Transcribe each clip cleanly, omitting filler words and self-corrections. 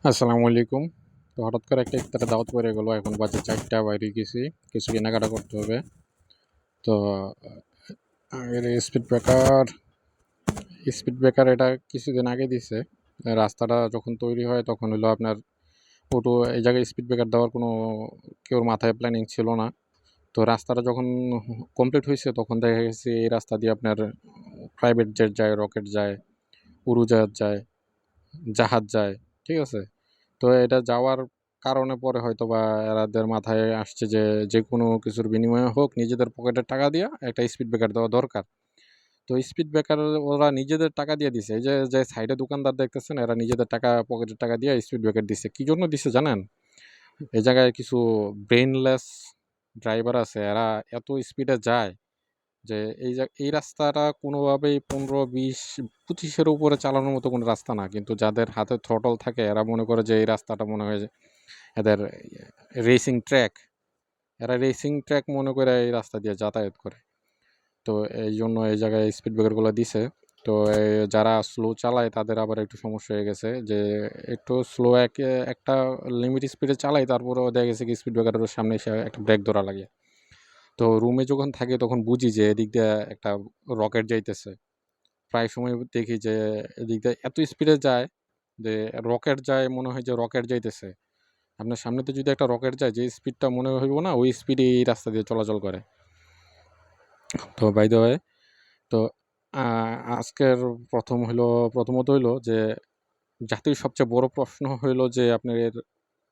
আসসালামু আলাইকুম। তো হঠাৎ করে একটা ইফতারের দাওয়াত পড়ে গেল। এখন বাজে ৪টা, বাইরে গেছি। কিছু কেনাকাটা করতে হবে। তো আগের স্পিড ব্রেকার এটা কিছুদিন আগে দিছে। রাস্তাটা যখন তৈরি হয় তখন হলো আপনার এই জায়গায় স্পিড ব্রেকার দেওয়ার কোনো কেউর মাথায় প্ল্যানিং ছিল না। তো রাস্তাটা যখন কমপ্লিট হয়েছে তখন দেখা গেছে এই রাস্তা দিয়ে আপনার প্রাইভেট জেট যায়, রকেট যায়, উড়োজাহাজ যায়, জাহাজ যায়। ঠিক আছে? তো এটা যাওয়ার কারণে পরে হয়তোবা এদের মাথায় আসছে যে, যেকোনো কিছুর বিনিময়ে হোক নিজেদের পকেটের টাকা দিয়া একটা স্পিড ব্রেকার দেওয়া দরকার। তো স্পিড ব্রেকার ওরা নিজেদের টাকা দিয়ে দিছে। এই যে সাইডে দোকানদার দেখতেছেন এরা নিজেদের টাকা, পকেটের টাকা দিয়ে স্পিড ব্রেকার দিছে। কি জন্য দিছে জানেন? এই জায়গায় কিছু ব্রেইনলেস ড্রাইভার আছে। এরা এত স্পিডে যায় যে এই রাস্তাটা কোনোভাবেই ১৫, ২০, ২৫ এর উপরে চালানোর মতো কোনো রাস্তা না। কিন্তু যাদের হাতে থ্রটল থাকে এরা মনে করে যে এই রাস্তাটা মনে হয় যে এদের রেসিং ট্র্যাক। এরা রেসিং ট্র্যাক মনে করে এই রাস্তা দিয়ে যাতায়াত করে। তো এইজন্য এই জায়গায় স্পিড ব্রেকারগুলো দিছে। তো যারা স্লো চালায় তাদের আবার একটু সমস্যা হয়ে গেছে যে একটু স্লো একটা লিমিট স্পিডে চালায়, তারপরেও দেখা গেছে কি স্পিড ব্রেকারের সামনে এসে একটা ব্রেক ধরা লাগে। তো রুমে যখন থাকি তখন বুঝি যে এদিক দিয়ে একটা রকেট যাইতেছে। প্রায় সময় দেখি যে এদিক দিয়ে এত স্পিডে যায় যে রকেট যায়, মনে হয় যে রকেট যাইতেছে। আপনার সামনেতে যদি একটা রকেট যায়, যে স্পিডটা মনে হইব না ওই স্পিডে এই রাস্তা দিয়ে চলাচল করে। তো বাই দ্য ওয়ে, তো আজকের প্রথমত হইলো যে জাতির সবচেয়ে বড় প্রশ্ন হইলো যে আপনার এর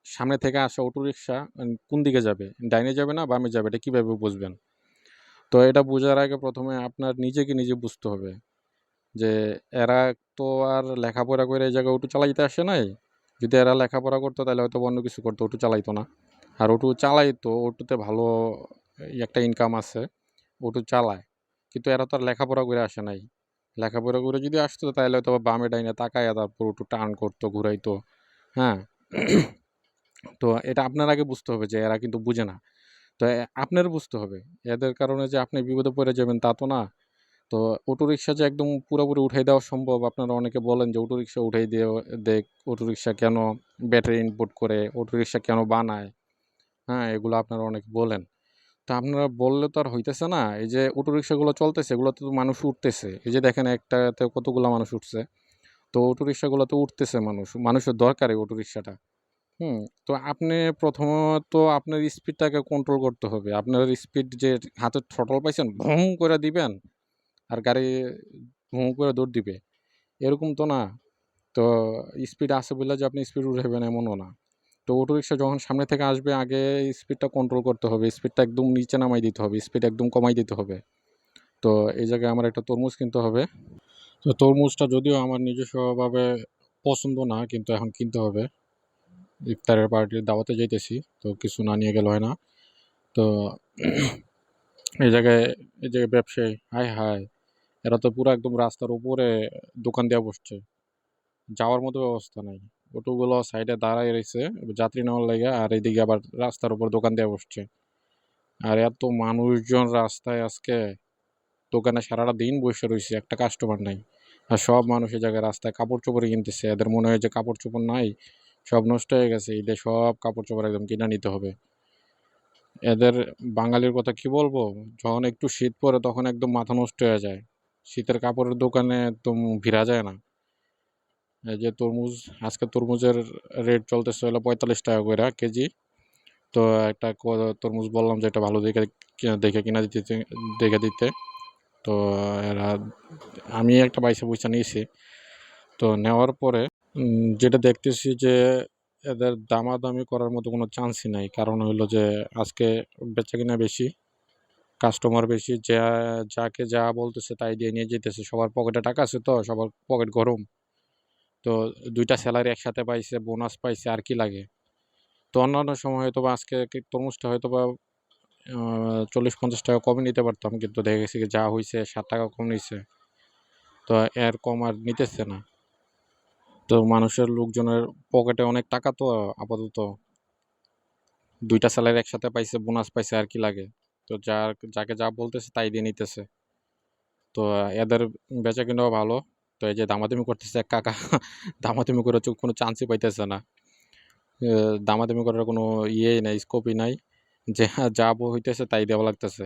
সামনে থেকে আসা অটোরিকশা কোন দিকে যাবে? ডাইনে যাবে না বামে যাবে? এটা কিভাবে বুঝবেন? তো এটা বুঝার আগে ১ম এ আপনার নিজেকে নিজে বুঝতে হবে যে এরা তো আর লেখাপড়া করে এই জায়গায় অটো চালাইতে আসে নাই। যদি এরা লেখাপড়া করতো তাহলে হয়তো অন্য কিছু করতো, অটো চালাইতো না। আর অটো চালাইতো, অটোতে ভালো একটা ইনকাম আছে, অটো চালায়। কিন্তু এরা তো আর লেখাপড়া করে আসে নাই। লেখাপড়া করে যদি আসতো তাহলে হয়তো বামে ডাইনে তাকায়া তারপর অটো টার্ন করতো, ঘুরাইতো। হ্যাঁ? তো এটা আপনার আগে বুঝতে হবে যে এরা কিন্তু বুঝে না। তো আপনার বুঝতে হবে। এদের কারণে যে আপনি বিপদে পড়ে যাবেন তা তো না। তো অটোরিকশা যে একদম পুরোপুরি উঠাই দেওয়া সম্ভব, আপনারা অনেকে বলেন যে অটোরিকশা উঠাই দেক, অটোরিকশা কেন ব্যাটারি ইনপুট করে, অটোরিকশা কেন বানায়, হ্যাঁ? এগুলো আপনারা অনেকে বলেন। তো আপনারা বললে তো আর হইতেছে না। এই যে অটোরিকশাগুলো চলতেছে এগুলোতে তো মানুষ উঠতেছে। এই যে দেখেন একটাতে কতগুলা মানুষ উঠছে। তো অটোরিকশাগুলোতে উঠতেছে মানুষ। মানুষের দরকার এই অটোরিকশাটা। হুম? তো আপনি প্রথমত আপনার স্পিডটাকে কন্ট্রোল করতে হবে। আপনার স্পিড যে হাতে থ্রটল পাইছেন, ভুম করে দিবেন আর গাড়ি ভুঁ করে দৌড় দিবে। এরকম তো না। তো স্পিড আছে বইলা যে আপনি স্পিড উঠাইবেন এমনও না। তো অটোরিকশা যখন সামনে থেকে আসবে আগে স্পিডটা কন্ট্রোল করতে হবে। স্পিডটা একদম নিচে নামাই দিতে হবে। স্পিড একদম কমাই দিতে হবে। তো এই জায়গায় আমার একটা তরমুজ কিনতে হবে। তো তরমুজটা যদিও আমার নিজস্বভাবে পছন্দ না, কিন্তু এখন কিনতে হবে। ইফতারের পার্টির দাওয়াতে যাইতেছি। তো কিছু না নিয়ে গেলে হয় না। তো এই জায়গায় ব্যবসায়ী, হায়, হায়! এরা তো পুরা একদম রাস্তার উপরে দোকান দিয়া বসছে। যাওয়ার মতো ব্যবস্থা নাই। অটোগুলো সাইডে দাঁড়ায় রইছে যাত্রী নেওয়ার লাইগা, আর এদিকে আবার রাস্তার উপর দোকান দেয়া বসছে। আর এত মানুষজন রাস্তায় আজকে, দোকানে সারাটা দিন বইসা রইছে, একটা কাস্টমার নাই। আর সব মানুষ এই জায়গায় রাস্তায় কাপড়-চোপড় কিনতেছে। এদের মনে হয় যে কাপড়-চোপড় নাই, সব নষ্ট হয়ে গেছে। ঈদে সব কাপড়-চোপড় একদম কিনা নিতে হবে। এদের বাঙালির কথা কি বলবো? যখন একটু শীত পড়ে তখন একদম মাথা নষ্ট হয়ে যায়। শীতের কাপড়ের দোকানে একদম ভিড়া যায় না। এই যে তরমুজ, আজকে তরমুজের রেট চলতেছে হলো ৳৪৫ কইরা কেজি। তো একটা তরমুজ বললাম যে এটা ভালো দেখে কিনা দেখে দিতে। তো এরা আমি একটা বাইসা বুইচা নিয়েছি। তো নেওয়ার পরে যেটা দেখতেছি যে এদের দামাদামি করার মতো কোনো চান্সই নাই। কারণ হইলো যে আজকে বেচাকেনা বেশি, কাস্টমার বেশি। যাকে যা বলতেছে তাই দিয়ে নিয়ে যাইতেছে। সবার পকেটে টাকা আছে, তো সবার পকেট গরম। তো ২ টা সেলারি একসাথে পাইছে, বোনাস পাইছে, আর কি লাগে? তো অন্যান্য সময় হয়তোবা আজকে তরমুজটা হয়তোবা ৳৪০-৫০ কমে নিতে পারতাম। কিন্তু দেখা গেছে কি যা হইছে ৳৬০ কম নিছে। তো এর কম আর নিতেছে না। তো মানুষের লোকজনের পকেটে অনেক টাকা, তো আপাতত ২ টা সেলারি একসাথে পাইছে, বোনাস পাইছে, আর কি লাগে? তো যাকে যা বলতেছে তাই দিয়ে নিতেছে। তো এদের বেচাকেনাও ভালো। তো এই যে দামাদামি করতেছে এক কাকা, দামাদামি করে কোনো চান্সই পাইতেছে না। দামাদামি করার কোনো ইয়েই নাই, স্কোপই নাই। যে যা হইতেছে তাই দেওয়া লাগতেছে।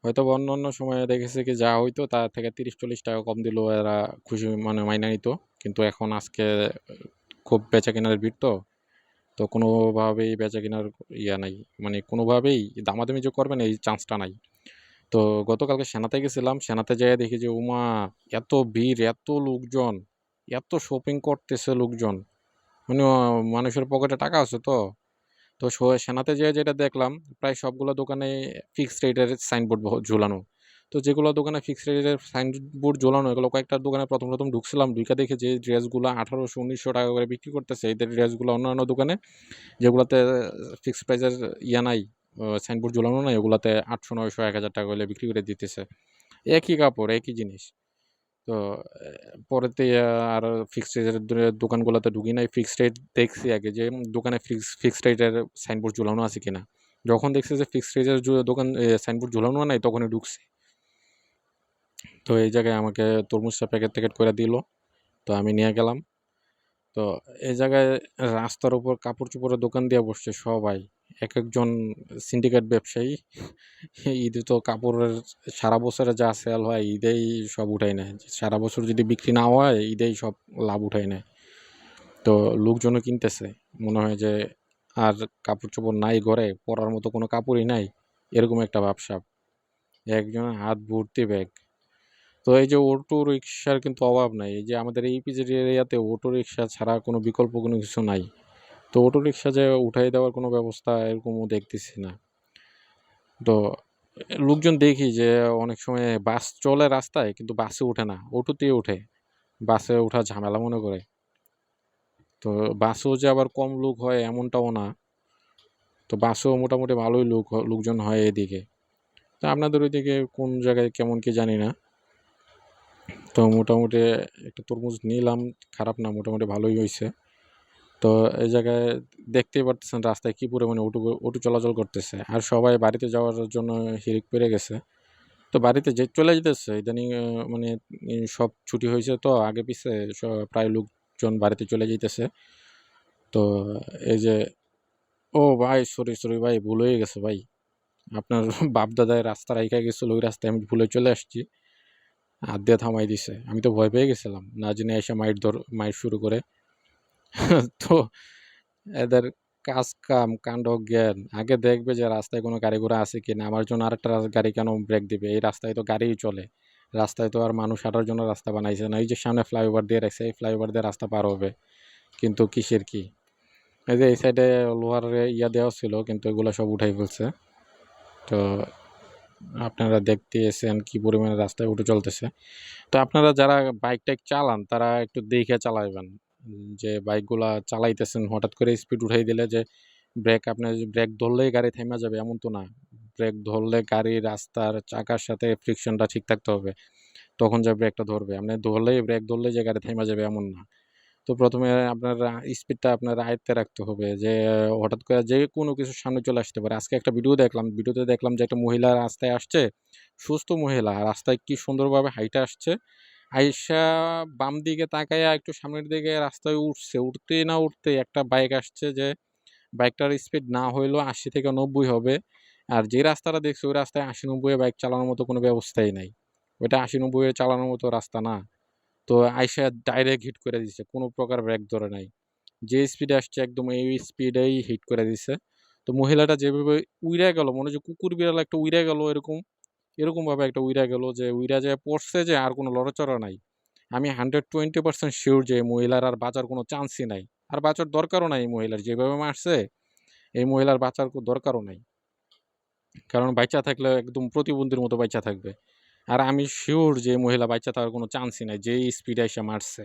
হয়তোবা অন্যান্য সময়ে দেখেছি কি যা হইতো তার থেকে ৩০-৪০ টাকা কম দিলেও এরা খুশি মানে মাইনা নিত। কিন্তু এখন আজকে খুব বেচাকেনার ভিড় তো। তো কোনোভাবেই বেচাকেনার ইয়া নাই। মানে কোনোভাবেই দামাদামি যে করবেন এই চান্সটা নাই। তো গতকালকে সেনাতে গেছিলাম। সেনাতে যেয়ে দেখি যে ওমা! এত ভিড়, এত লোকজন, এত শপিং করতেছে লোকজন। মানে মানুষের পকেটে টাকা আছে তো। তো সেনাতে যেয়ে যেটা দেখলাম প্রায় সবগুলো দোকানে ফিক্সড রেটের সাইনবোর্ড ঝুলানো। তো যেগুলো দোকানে ফিক্সড রেটের সাইনবোর্ড ঝোলানো এগুলো কয়েকটা দোকানে প্রথম ঢুকছিলাম। ঢুইকা দেখি যে ড্রেসগুলো ১৮০০-১৯০০ টাকা করে বিক্রি করতেছে। এদের ড্রেসগুলো অন্যান্য দোকানে যেগুলাতে ফিক্সড প্রাইসের ইয়া নাই, সাইনবোর্ড ঝোলানো নাই, ওগুলাতে ৮০০, ৯০০, ১,০০০ টাকা হইলে বিক্রি করে দিতেছে। একই কাপড়, একই জিনিস। তো পরেতে আর ফিক্সড রেটের দোকানগুলোতে ঢুকি নাই। ফিক্সড রেট দেখছি আগে যে দোকানে ফিক্সড রেটের সাইনবোর্ড ঝুলানো আছে কিনা। যখন দেখছি যে ফিক্সড রেটের দোকান সাইনবোর্ড ঝুলানো নাই তখনই ঢুকছি। তো এই জায়গায় আমাকে তরমুজটা প্যাকেট করে দিল। তো আমি নিয়ে গেলাম। তো এই জায়গায় রাস্তার উপর কাপড়-চোপড়ের দোকান দিয়া বসছে সবাই। একেকজন সিন্ডিকেট ব্যবসায়ী। ঈদে তো কাপড়ের সারা বছরে যা সেল হয় ঈদেই সব উঠায় নেয়। সারা বছর যদি বিক্রি না হয় ঈদেই সব লাভ উঠায় নেয়। তো লোকজনও কিনতেছে। মনে হয় যে আর কাপড়-চোপড় নাই ঘরে, পরার মতো কোনো কাপড়ই নাই। এরকম একটা ভাবসাব। একজনের হাত ভর্তি ব্যাগ। তো এই যে অটো রিকশার কিন্তু অভাব নাই। এই যে আমাদের এই ইপিজেড এরিয়াতে অটো রিকশা ছাড়া কোনো বিকল্প কোনো কিছু নাই। তো অটো রিকশা যে উঠাই দেওয়ার কোনো ব্যবস্থা এরকমও দেখতেছি না। তো লোকজন দেখি যে অনেক সময় বাস চলে রাস্তায় কিন্তু বাসে ওঠে না, অটোতেই ওঠে। বাসে ওঠা ঝামেলা মনে করে। তো বাসেও যে আবার কম লোক হয় এমনটাও না। তো বাসেও মোটামুটি ভালোই লোকজন হয় এদিকে। তো আপনাদের ওইদিকে কোন জায়গায় কেমন কি জানি না। তো মোটামুটি একটা তরমুজ নিলাম, খারাপ না, মোটামুটি ভালোই হইছে। তো এই জায়গায় দেখতেই পারতেছেন রাস্তায় কি পরিমাণে অটো চলাচল করতেছে। আর সবাই বাড়িতে যাওয়ার জন্য হিড়িক পড়ে গেছে। তো বাড়িতে যে চলে যেতেছে ইদানিং মানে সব ছুটি হয়েছে তো আগে পিছে প্রায় লোকজন বাড়িতে চলে যাইতেছে। তো এই যে ও ভাই সরি ভাই, ভুল হয়ে গেছে ভাই। আপনার বাপ-দাদায় রাস্তা রাইখা গেছিল, ওই রাস্তায় আমি ভুলে চলে আসছি। হাত দিয়ে থামাই দিছে। আমি তো ভয় পেয়ে গেছিলাম। না জেনে এসে মাইর শুরু করে। তো এদের কাজ কাম কাণ্ড জ্ঞান আগে দেখবে যে রাস্তায় কোনো গাড়ি ঘোড়া আছে কিনা, আমার জন্য আরেকটা গাড়ি কেন ব্রেক দিবে, এই রাস্তায় তো গাড়িই চলে, রাস্তায় তো আর মানুষ হাঁটার জন্য রাস্তা বানাইছে না, এই যে সামনে ফ্লাইওভার দিয়ে রাখছে এই ফ্লাইওভার দিয়ে রাস্তা পার হবে, কিন্তু কিসের কি। এই যে এই সাইডে লোহার ইয়া দেওয়া ছিল কিন্তু এগুলো সব উঠাই ফেলছে। তো আপনারা দেখতেছেন কি পরিমাণে রাস্তায় উঠে চলতেছে। তো আপনারা যারা বাইক টাইক চালান তারা একটু দেখে চালাইবেন। যে বাইকগুলা চালাইতেছেন হঠাৎ করে স্পিড উঠাই দিলে যে আপনার ব্রেক ধরলেই গাড়ি থাইমা যাবে এমন তো না। ব্রেক ধরলে গাড়ি রাস্তার চাকার সাথে ফ্রিকশনটা ঠিক থাকতে হবে। তখন যা ব্রেকটা ধরবে। আপনি ব্রেক ধরলেই যে গাড়ি থাইমা যাবে এমন না। তো ১ম এ আপনার স্পিডটা আপনার আয়ত্তে রাখতে হবে যে হঠাৎ করে যেকোনো কিছুর সামনে চলে আসতে পারে। আজকে একটা ভিডিও দেখলাম। ভিডিওতে দেখলাম যে একটা মহিলা রাস্তায় আসছে। সুস্থ মহিলা রাস্তায় কি সুন্দরভাবে হাইটা আসছে। আইসা বাম দিকে তাকাইয়া একটু সামনের দিকে রাস্তায় উঠছে। উঠতেই না উঠতেই একটা বাইক আসছে যে বাইকটার স্পিড না হইলেও ৮০ থেকে ৯০ হবে। আর যে রাস্তাটা দেখছি ওই রাস্তায় ৮০-৯০ এ বাইক চালানোর মতো কোনো ব্যবস্থাই নাই। ওইটা ৮০-৯০ এ চালানোর মতো রাস্তা না। তো আইসা ডাইরেক্ট হিট করে দিছে। কোনো প্রকার ব্রেক ধরে নাই। যে স্পিডে আসছে একদম এই স্পিডেই হিট করে দিছে। তো মহিলাটা যেভাবে উইড়া গেল মনে হচ্ছে কুকুর বিড়াল একটা উইড়া গেল এরকমভাবে একটা উইড়া গেল যে উইড়া যেয়ে পড়ছে যে আর কোনো লড়াচড়া নাই। আমি 120% সিউর যে এই মহিলার আর বাঁচার কোনো চান্সই নাই। আর বাঁচার দরকারও নাই এই মহিলার। যেভাবে মারছে এই মহিলার বাঁচার দরকারও নাই। কারণ বাইচা থাকলে একদম প্রতিবন্ধীর মতো বাইচা থাকবে। আর আমি সিউর যে এই মহিলা বাইচা থাকার কোনো চান্সই নাই। যেই স্পিডে আইসা মারছে।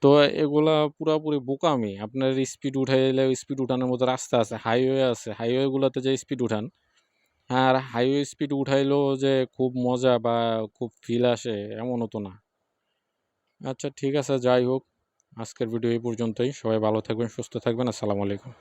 তো এগুলা পুরাপুরি বোকামি। আপনার স্পিড উঠাইলে স্পিড উঠানোর মতো রাস্তা আছে, হাইওয়ে আছে। হাইওয়ে গুলাতে যে স্পিড উঠান, আর হাইওয়ে স্পিড উঠাইলেও যে খুব মজা বা খুব ফিল আসে এমনও তো না। আচ্ছা ঠিক আছে, যাই হোক। আজকের ভিডিও এই পর্যন্তই। সবাই ভালো থাকবেন, সুস্থ থাকবেন। আসসালামু আলাইকুম।